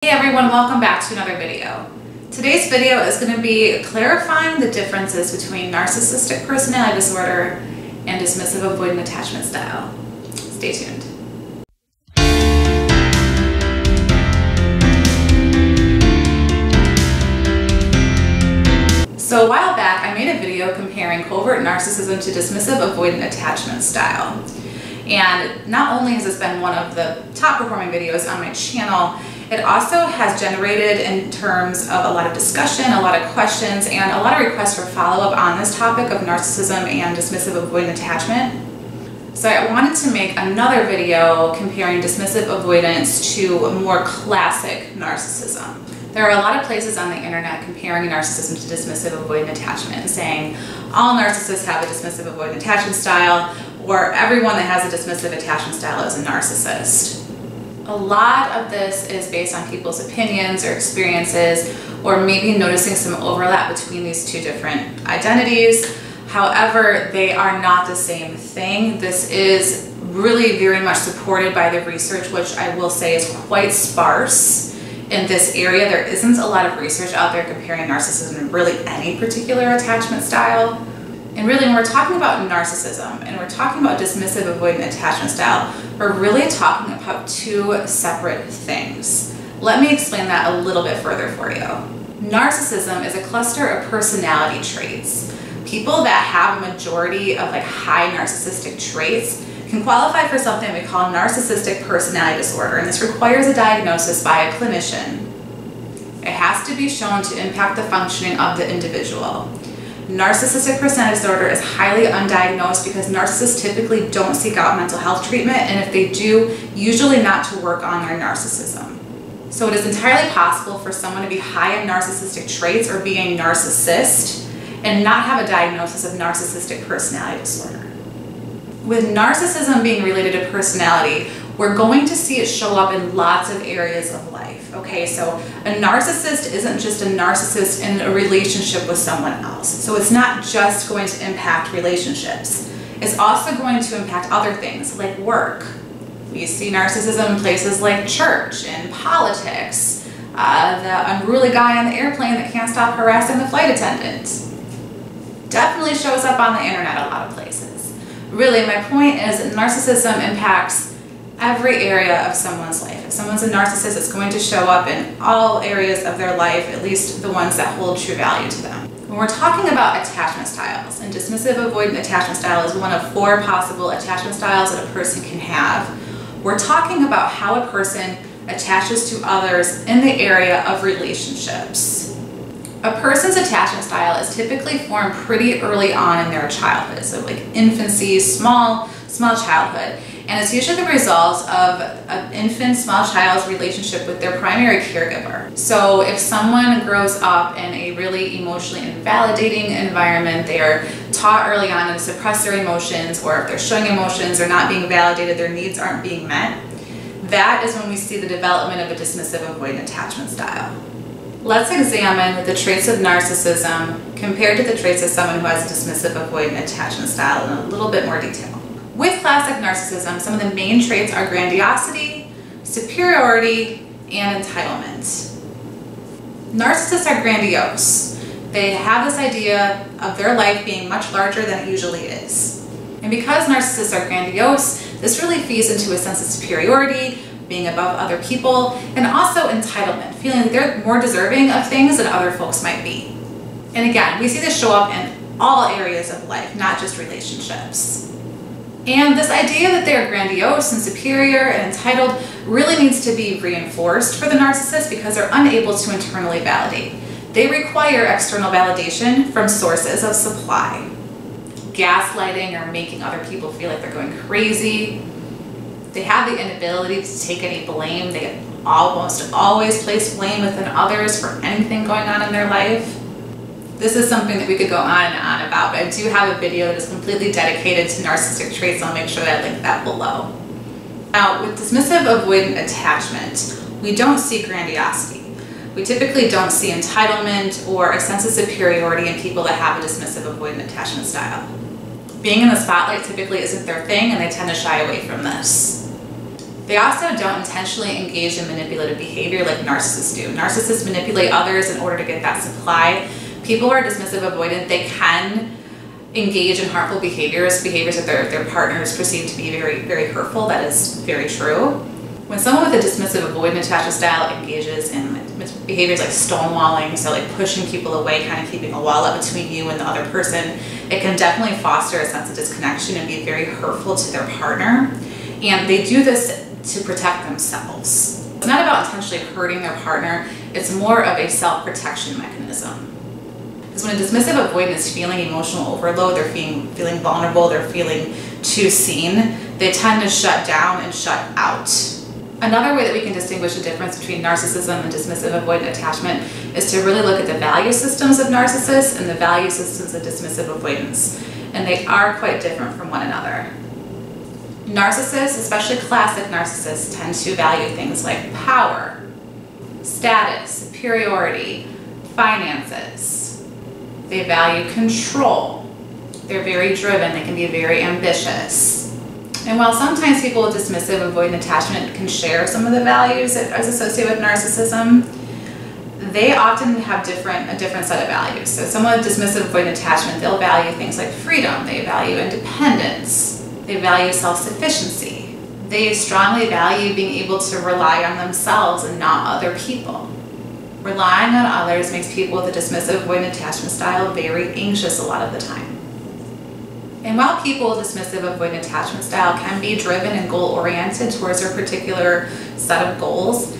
Hey everyone, welcome back to another video. Today's video is going to be clarifying the differences between narcissistic personality disorder and dismissive avoidant attachment style. Stay tuned. So a while back I made a video comparing covert narcissism to dismissive avoidant attachment style. And not only has this been one of the top performing videos on my channel, it also has generated in terms of a lot of discussion, a lot of questions, and a lot of requests for follow-up on this topic of narcissism and dismissive avoidant attachment. So I wanted to make another video comparing dismissive avoidance to more classic narcissism. There are a lot of places on the internet comparing narcissism to dismissive avoidant attachment and saying all narcissists have a dismissive avoidant attachment style, or everyone that has a dismissive attachment style is a narcissist. A lot of this is based on people's opinions or experiences, or maybe noticing some overlap between these two different identities. However, they are not the same thing. This is really very much supported by the research, which I will say is quite sparse in this area. There isn't a lot of research out there comparing narcissism to really any particular attachment style. And really, when we're talking about narcissism and we're talking about dismissive avoidant attachment style, we're really talking about two separate things. Let me explain that a little bit further for you. Narcissism is a cluster of personality traits. People that have a majority of high narcissistic traits can qualify for something we call narcissistic personality disorder, and this requires a diagnosis by a clinician. It has to be shown to impact the functioning of the individual. Narcissistic personality disorder is highly undiagnosed because narcissists typically don't seek out mental health treatment, and if they do, usually not to work on their narcissism. So it is entirely possible for someone to be high in narcissistic traits or be a narcissist and not have a diagnosis of narcissistic personality disorder. With narcissism being related to personality, we're going to see it show up in lots of areas of life. Okay, so a narcissist isn't just a narcissist in a relationship with someone else. So it's not just going to impact relationships. It's also going to impact other things like work. We see narcissism in places like church and politics. The unruly guy on the airplane that can't stop harassing the flight attendant. Definitely shows up on the internet a lot of places. Really, my point is that narcissism impacts every area of someone's life. If someone's a narcissist, it's going to show up in all areas of their life, at least the ones that hold true value to them. When we're talking about attachment styles, and dismissive avoidant attachment style is one of 4 possible attachment styles that a person can have, we're talking about how a person attaches to others in the area of relationships. A person's attachment style is typically formed pretty early on in their childhood, so like infancy, small childhood. And it's usually the result of an infant, small child's relationship with their primary caregiver. So if someone grows up in a really emotionally invalidating environment, they are taught early on to suppress their emotions, or if they're showing emotions or not being validated, their needs aren't being met, that is when we see the development of a dismissive avoidant attachment style. Let's examine the traits of narcissism compared to the traits of someone who has a dismissive avoidant attachment style in a little bit more detail. With classic narcissism, some of the main traits are grandiosity, superiority, and entitlement. Narcissists are grandiose. They have this idea of their life being much larger than it usually is. And because narcissists are grandiose, this really feeds into a sense of superiority, being above other people, and also entitlement, feeling that they're more deserving of things than other folks might be. And again, we see this show up in all areas of life, not just relationships. And this idea that they're grandiose and superior and entitled really needs to be reinforced for the narcissist because they're unable to internally validate. They require external validation from sources of supply. Gaslighting or making other people feel like they're going crazy. They have the inability to take any blame. They almost always place blame within others for anything going on in their life. This is something that we could go on and on about, but I do have a video that is completely dedicated to narcissistic traits, so I'll make sure that I link that below. Now, with dismissive avoidant attachment, we don't see grandiosity. We typically don't see entitlement or a sense of superiority in people that have a dismissive avoidant attachment style. Being in the spotlight typically isn't their thing, and they tend to shy away from this. They also don't intentionally engage in manipulative behavior like narcissists do. Narcissists manipulate others in order to get that supply. People who are dismissive avoidant, they can engage in harmful behaviors that their partners perceive to be very, very hurtful. That is very true. When someone with a dismissive avoidant attachment style engages in behaviors like stonewalling, so like pushing people away, kind of keeping a wall up between you and the other person, it can definitely foster a sense of disconnection and be very hurtful to their partner. And they do this to protect themselves. It's not about intentionally hurting their partner, it's more of a self-protection mechanism. Because when a dismissive avoidant is feeling emotional overload, they're feeling vulnerable, they're feeling too seen, they tend to shut down and shut out. Another way that we can distinguish the difference between narcissism and dismissive avoidant attachment is to really look at the value systems of narcissists and the value systems of dismissive avoidance. And they are quite different from one another. Narcissists, especially classic narcissists, tend to value things like power, status, superiority, finances. They value control. They're very driven, they can be very ambitious. And while sometimes people with dismissive avoidant attachment can share some of the values as associated with narcissism, they often have a different set of values. So someone with dismissive avoidant attachment, they'll value things like freedom, they value independence, they value self-sufficiency. They strongly value being able to rely on themselves and not other people. Relying on others makes people with a dismissive avoidant attachment style very anxious a lot of the time. And while people with dismissive avoidant attachment style can be driven and goal-oriented towards their particular set of goals,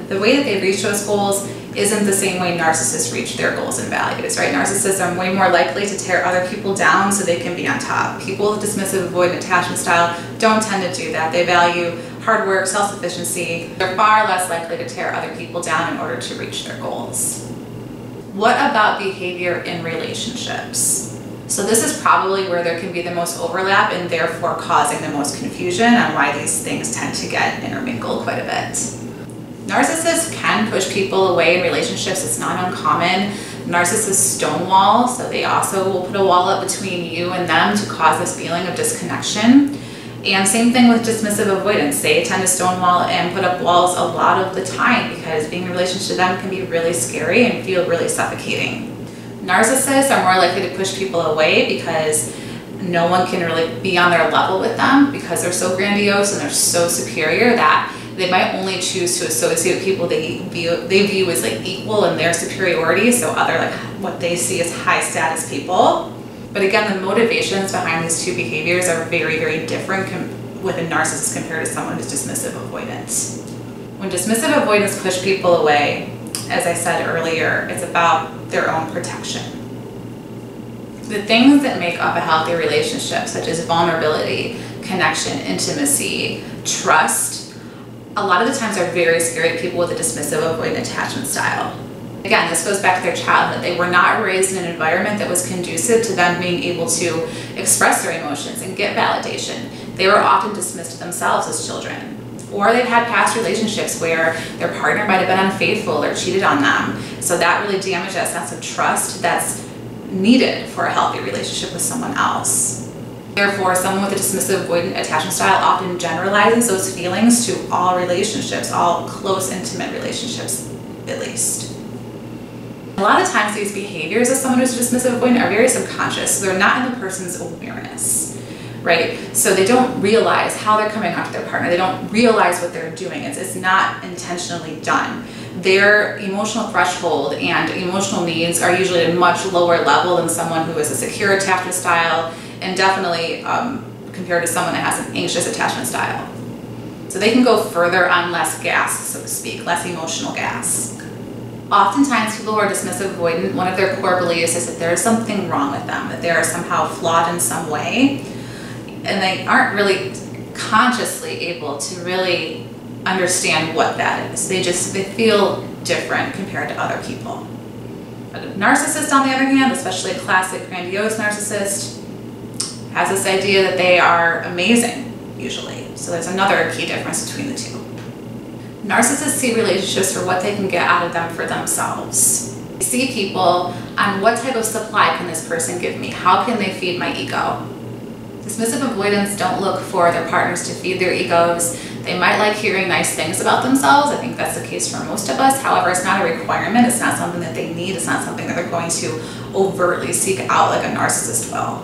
the way that they reach those goals isn't the same way narcissists reach their goals and values, right? Narcissists are way more likely to tear other people down so they can be on top. People with dismissive avoidant attachment style don't tend to do that. They value hard work, self-sufficiency. They're far less likely to tear other people down in order to reach their goals. What about behavior in relationships? So this is probably where there can be the most overlap and therefore causing the most confusion on why these things tend to get intermingled quite a bit. Narcissists can push people away in relationships. It's not uncommon. Narcissists stonewall, so they also will put a wall up between you and them to cause this feeling of disconnection. And same thing with dismissive avoidance. They tend to stonewall and put up walls a lot of the time because being in a relationship to them can be really scary and feel really suffocating. Narcissists are more likely to push people away because no one can really be on their level with them because they're so grandiose and they're so superior that they might only choose to associate with people they view as like equal in their superiority, so other like what they see as high status people. But again, the motivations behind these two behaviors are very, very different with a narcissist compared to someone who's dismissive avoidant. When dismissive avoidants push people away, as I said earlier, it's about their own protection. The things that make up a healthy relationship, such as vulnerability, connection, intimacy, trust, a lot of the times are very scary to people with a dismissive avoidant attachment style. Again, this goes back to their childhood. They were not raised in an environment that was conducive to them being able to express their emotions and get validation. They were often dismissed to themselves as children. Or they've had past relationships where their partner might have been unfaithful or cheated on them. So that really damaged that sense of trust that's needed for a healthy relationship with someone else. Therefore, someone with a dismissive avoidant attachment style often generalizes those feelings to all relationships, all close, intimate relationships, at least. A lot of times these behaviors of someone who's dismissive avoidant are very subconscious. So they're not in the person's awareness, right? So they don't realize how they're coming off their partner. They don't realize what they're doing. It's not intentionally done. Their emotional threshold and emotional needs are usually at a much lower level than someone who is a secure attachment style, and definitely compared to someone that has an anxious attachment style. So they can go further on less gas, so to speak, less emotional gas. Oftentimes people who are dismissive avoidant, one of their core beliefs is that there is something wrong with them, that they are somehow flawed in some way, and they aren't really consciously able to really understand what that is. They feel different compared to other people. But a narcissist, on the other hand, especially a classic grandiose narcissist, has this idea that they are amazing, usually. So there's another key difference between the two. Narcissists see relationships for what they can get out of them for themselves. They see people on what type of supply can this person give me? How can they feed my ego? Dismissive avoidants don't look for their partners to feed their egos. They might like hearing nice things about themselves. I think that's the case for most of us. However, it's not a requirement. It's not something that they need. It's not something that they're going to overtly seek out like a narcissist will.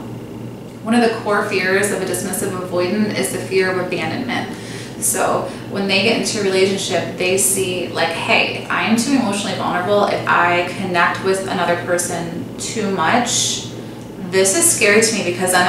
One of the core fears of a dismissive avoidant is the fear of abandonment. So when they get into a relationship, they see like, hey, if I am too emotionally vulnerable, if I connect with another person too much, this is scary to me because then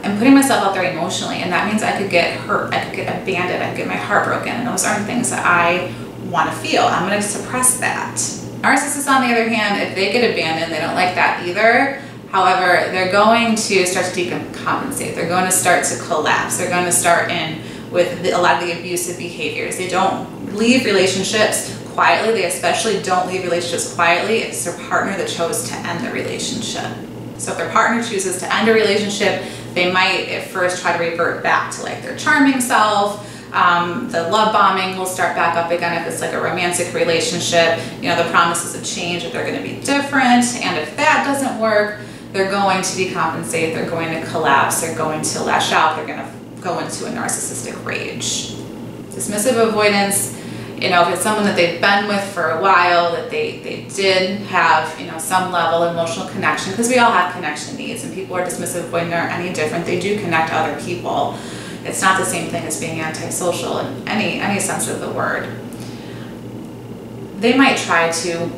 I'm putting myself out there emotionally, and that means I could get hurt, I could get abandoned, I could get my heart broken, and those aren't things that I want to feel. I'm going to suppress that. Narcissists, on the other hand, if they get abandoned, they don't like that either. However, they're going to start to decompensate. They're going to start to collapse. They're going to start in with a lot of the abusive behaviors. They don't leave relationships quietly. They especially don't leave relationships quietly. It's their partner that chose to end the relationship. So if their partner chooses to end a relationship, they might at first try to revert back to like their charming self. The love bombing will start back up again if it's like a romantic relationship. You know, the promises of change, if they're going to be different. And if that doesn't work, they're going to decompensate. They're going to collapse. They're going to lash out. They're going to go into a narcissistic rage. Dismissive avoidance, you know, if it's someone that they've been with for a while, that they did have, you know, some level of emotional connection, because we all have connection needs, and people who are dismissive avoidant are any different. They do connect to other people. It's not the same thing as being antisocial in any sense of the word. They might try to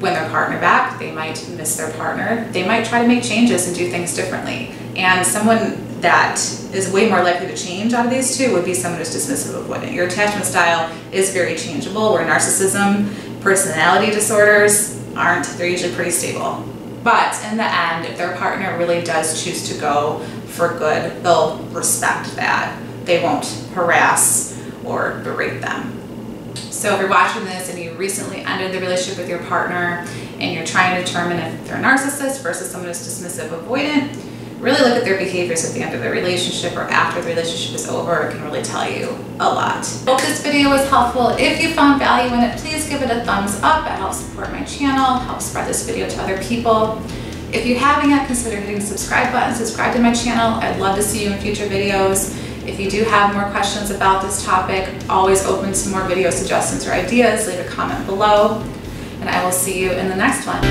win their partner back. They might miss their partner. They might try to make changes and do things differently. And someone that is way more likely to change out of these two would be someone who's dismissive avoidant. Your attachment style is very changeable, where narcissism, personality disorders aren't. They're usually pretty stable. But in the end, if their partner really does choose to go for good, they'll respect that. They won't harass or berate them. So if you're watching this and you recently ended the relationship with your partner and you're trying to determine if they're a narcissist versus someone who's dismissive avoidant, really look at their behaviors at the end of the relationship or after the relationship is over. It can really tell you a lot. Hope this video was helpful. If you found value in it, please give it a thumbs up. It helps support my channel, helps spread this video to other people. If you haven't yet, consider hitting the subscribe button, subscribe to my channel. I'd love to see you in future videos. If you do have more questions about this topic, always open to more video suggestions or ideas, leave a comment below, and I will see you in the next one.